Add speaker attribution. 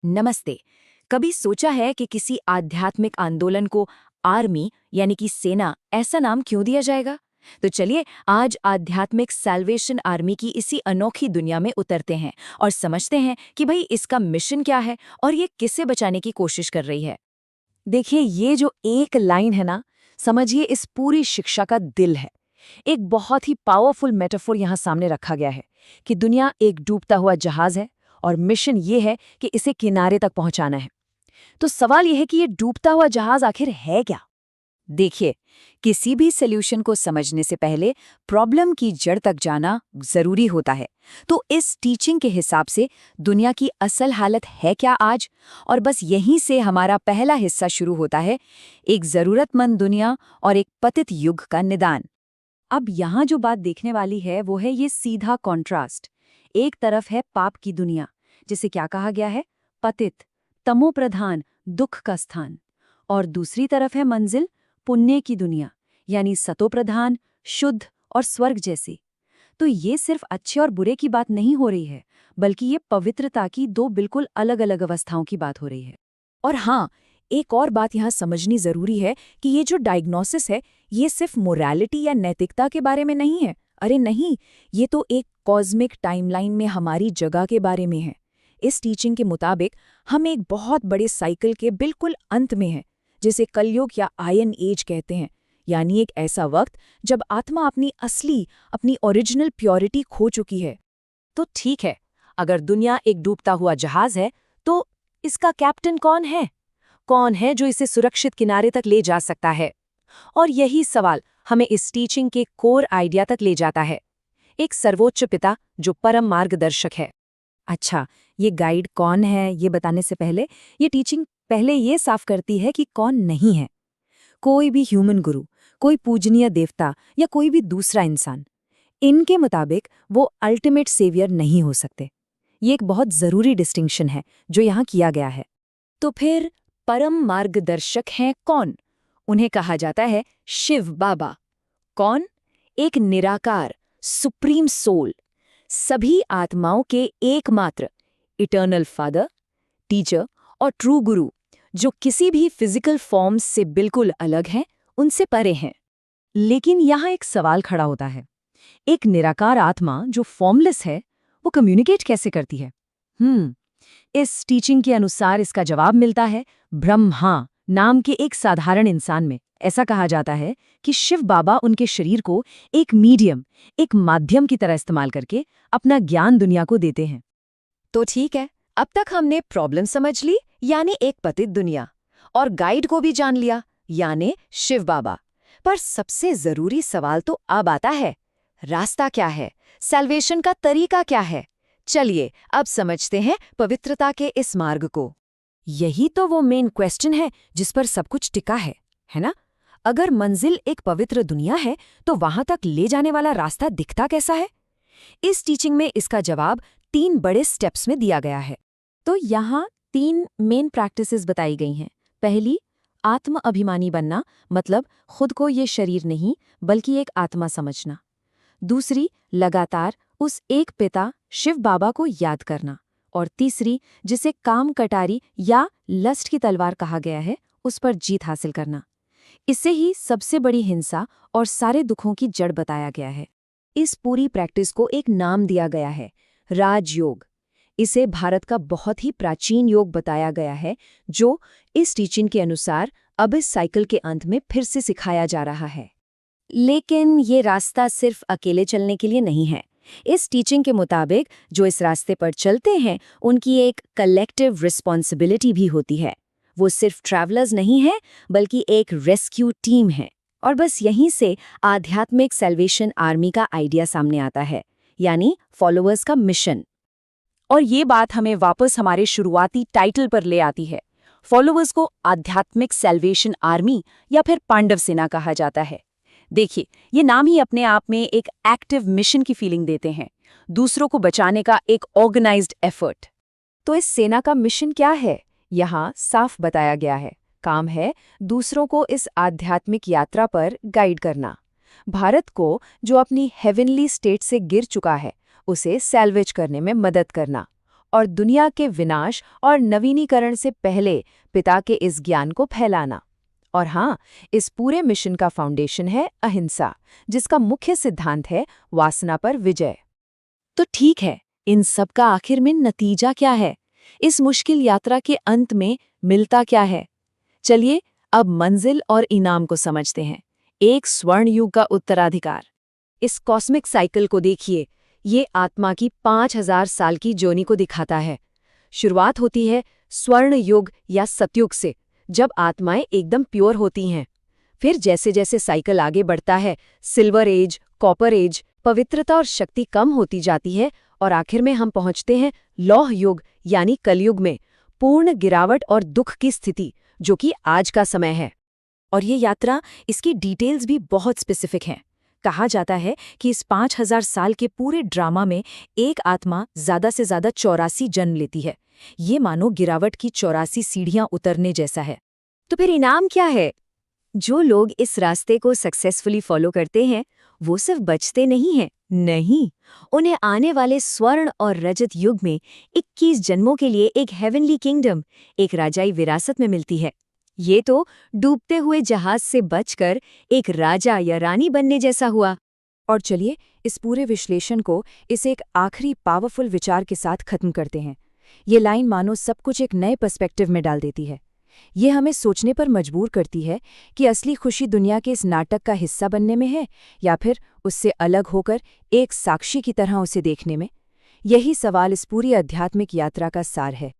Speaker 1: नमस्ते। कभी सोचा है कि किसी आध्यात्मिक आंदोलन को आर्मी यानी कि सेना ऐसा नाम क्यों दिया जाएगा? तो चलिए आज आध्यात्मिक सैल्वेशन आर्मी की इसी अनोखी दुनिया में उतरते हैं और समझते हैं कि भाई इसका मिशन क्या है और ये किसे बचाने की कोशिश कर रही है।
Speaker 2: देखिए, ये जो एक लाइन है ना, समझिए इस पूरी शिक्षा का दिल है। एक बहुत ही पावरफुल मेटाफोर यहाँ सामने रखा गया है कि दुनिया एक डूबता हुआ जहाज है और मिशन ये है कि इसे किनारे तक पहुंचाना है। तो सवाल यह है कि ये डूबता हुआ जहाज आखिर है क्या?
Speaker 1: देखिए, किसी भी सॉल्यूशन को समझने से पहले प्रॉब्लम की जड़ तक जाना जरूरी होता है। तो इस टीचिंग के हिसाब से दुनिया की असल हालत है क्या आज? और बस यहीं से हमारा पहला हिस्सा शुरू होता है, एक जरूरतमंद दुनिया और एक पतित युग का निदान।
Speaker 2: अब यहाँ जो बात देखने वाली है वो है ये सीधा कॉन्ट्रास्ट। एक तरफ है पाप की दुनिया, जिसे क्या कहा गया है? पतित, तमोप्रधान, दुख का स्थान। और दूसरी तरफ है मंजिल, पुण्य की दुनिया, यानी सतोप्रधान, शुद्ध और स्वर्ग जैसी। तो ये सिर्फ अच्छे और बुरे की बात नहीं हो रही है, बल्कि ये पवित्रता की दो बिल्कुल अलग अलग अवस्थाओं की बात हो रही है।
Speaker 1: और हाँ, एक और बात यहाँ समझनी जरूरी है कि ये जो डायग्नोसिस है, ये सिर्फ मोरालिटी या नैतिकता के बारे में नहीं है। अरे नहीं, ये तो एक कॉस्मिक टाइमलाइन में हमारी जगह के बारे में है। इस टीचिंग के मुताबिक हम एक बहुत बड़े साइकिल के बिल्कुल अंत में हैं, जिसे कलयुग या आयन एज कहते हैं, यानी एक ऐसा वक्त जब आत्मा अपनी असली, अपनी ओरिजिनल प्योरिटी खो चुकी है।
Speaker 2: तो ठीक है, अगर दुनिया एक डूबता हुआ जहाज है, तो इसका कैप्टन कौन है? कौन है जो इसे सुरक्षित किनारे तक ले जा सकता है? और यही सवाल हमें इस टीचिंग के कोर आइडिया तक ले जाता है। एक सर्वोच्च पिता जो परम मार्गदर्शक है।
Speaker 1: अच्छा, ये गाइड कौन है ये बताने से पहले ये टीचिंग पहले ये साफ करती है कि कौन नहीं है। कोई भी ह्यूमन गुरु, कोई पूजनीय देवता या कोई भी दूसरा इंसान, इनके मुताबिक वो अल्टीमेट सेवियर नहीं हो सकते। ये एक बहुत जरूरी डिस्टिंक्शन है जो यहाँ किया गया है। तो फिर परम मार्गदर्शक हैं कौन? उन्हें कहा जाता है शिव बाबा। कौन? एक निराकार, सुप्रीम सोल, सभी आत्माओं के एकमात्र इटर्नल फादर, टीचर और ट्रू गुरु, जो किसी भी फिजिकल फॉर्म्स से बिल्कुल अलग हैं, उनसे परे हैं।
Speaker 2: लेकिन यहाँ एक सवाल खड़ा होता है। एक निराकार आत्मा जो फॉर्मलेस है, वो कम्युनिकेट कैसे करती है? इस टीचिंग के अनुसार इसका जवाब मिलता है ब्रह्मा नाम के एक साधारण इंसान में। ऐसा कहा जाता है कि शिव बाबा उनके शरीर को एक मीडियम, एक माध्यम की तरह इस्तेमाल करके अपना ज्ञान दुनिया को देते हैं।
Speaker 1: तो ठीक है, अब तक हमने प्रॉब्लम समझ ली, यानी एक पतित दुनिया, और गाइड को भी जान लिया, यानी शिव बाबा। पर सबसे जरूरी सवाल तो अब आता है, रास्ता क्या है? सैल्वेशन का तरीका क्या है? चलिए अब समझते हैं पवित्रता के इस मार्ग को।
Speaker 2: यही तो वो मेन क्वेश्चन है जिस पर सब कुछ टिका है ना? अगर मंजिल एक पवित्र दुनिया है, तो वहां तक ले जाने वाला रास्ता दिखता कैसा है? इस टीचिंग में इसका जवाब 3 बड़े स्टेप्स में दिया गया है। तो यहाँ 3 मेन प्रैक्टिसेस बताई गई हैं। पहली, आत्म अभिमानी बनना, मतलब खुद को ये शरीर नहीं बल्कि एक आत्मा समझना। दूसरी, लगातार उस एक पिता शिव बाबा को याद करना। और तीसरी, जिसे काम कटारी या लस्ट की तलवार कहा गया है, उस पर जीत हासिल करना। इसे ही सबसे बड़ी हिंसा और सारे दुखों की जड़ बताया गया है। इस पूरी प्रैक्टिस को एक नाम दिया गया है, राजयोग। इसे भारत का बहुत ही प्राचीन योग बताया गया है, जो इस टीचिंग के अनुसार अब इस साइकिल के अंत में फिर से सिखाया जा रहा है।
Speaker 1: लेकिन ये रास्ता सिर्फ अकेले चलने के लिए नहीं है। इस टीचिंग के मुताबिक जो इस रास्ते पर चलते हैं, उनकी एक कलेक्टिव रिस्पॉन्सिबिलिटी भी होती है। वो सिर्फ ट्रैवलर्स नहीं हैं, बल्कि एक रेस्क्यू टीम है। और बस यहीं से आध्यात्मिक सैल्वेशन आर्मी का आइडिया सामने आता है, यानी फॉलोअर्स का मिशन।
Speaker 2: और ये बात हमें वापस हमारे शुरुआती टाइटल पर ले आती है। फॉलोअर्स को आध्यात्मिक सैल्वेशन आर्मी या फिर पांडव सेना कहा जाता है। देखिए, ये नाम ही अपने आप में एक एक्टिव मिशन की फीलिंग देते हैं, दूसरों को बचाने का एक ऑर्गेनाइज्ड एफर्ट। तो इस सेना का मिशन क्या है? यहाँ साफ बताया गया है। काम है दूसरों को इस आध्यात्मिक यात्रा पर गाइड करना। भारत को, जो अपनी हेवनली स्टेट से गिर चुका है, उसे सैल्वेज करने में मदद करना। और दुनिया के विनाश और नवीनीकरण से पहले पिता के इस ज्ञान को फैलाना। और हाँ, इस पूरे मिशन का फाउंडेशन है अहिंसा, जिसका मुख्य सिद्धांत है वासना पर विजय।
Speaker 1: तो ठीक है, इन सब का आखिर में नतीजा क्या है? इस मुश्किल यात्रा के अंत में मिलता क्या है? चलिए अब मंजिल और इनाम को समझते हैं। एक स्वर्ण युग का उत्तराधिकार।
Speaker 2: इस कॉस्मिक साइकिल को देखिए, ये आत्मा की 5000 साल की जोनी को दिखाता है। शुरुआत होती है स्वर्ण युग या सतयुग से, जब आत्माएं एकदम प्योर होती हैं। फिर जैसे जैसे साइकिल आगे बढ़ता है, सिल्वर एज, कॉपर एज, पवित्रता और शक्ति कम होती जाती है और आखिर में हम पहुंचते हैं लौह युग यानी कलयुग में, पूर्ण गिरावट और दुख की स्थिति, जो कि आज का समय है।
Speaker 1: और ये यात्रा, इसकी डिटेल्स भी बहुत स्पेसिफिक हैं। कहा जाता है कि इस 5000 साल के पूरे ड्रामा में एक आत्मा ज़्यादा से ज़्यादा 84 जन्म लेती है। ये मानो गिरावट की 84 सीढ़ियां उतरने जैसा है।
Speaker 2: तो फिर इनाम क्या है? जो लोग इस रास्ते को सक्सेसफुली फॉलो करते हैं, वो सिर्फ बचते नहीं हैं, नहीं, उन्हें आने वाले स्वर्ण और रजत युग में 21 जन्मों के लिए एक हेवनली किंगडम, एक राजाई विरासत में मिलती है। ये तो डूबते हुए जहाज से बचकर एक राजा या रानी बनने जैसा हुआ।
Speaker 1: और चलिए इस पूरे विश्लेषण को इस एक आखिरी पावरफुल विचार के साथ खत्म करते हैं। ये लाइन मानो सब कुछ एक नए पर्सपेक्टिव में डाल देती है। ये हमें सोचने पर मजबूर करती है कि असली खुशी दुनिया के इस नाटक का हिस्सा बनने में है या फिर उससे अलग होकर एक साक्षी की तरह उसे देखने में। यही सवाल इस पूरी आध्यात्मिक यात्रा का सार है।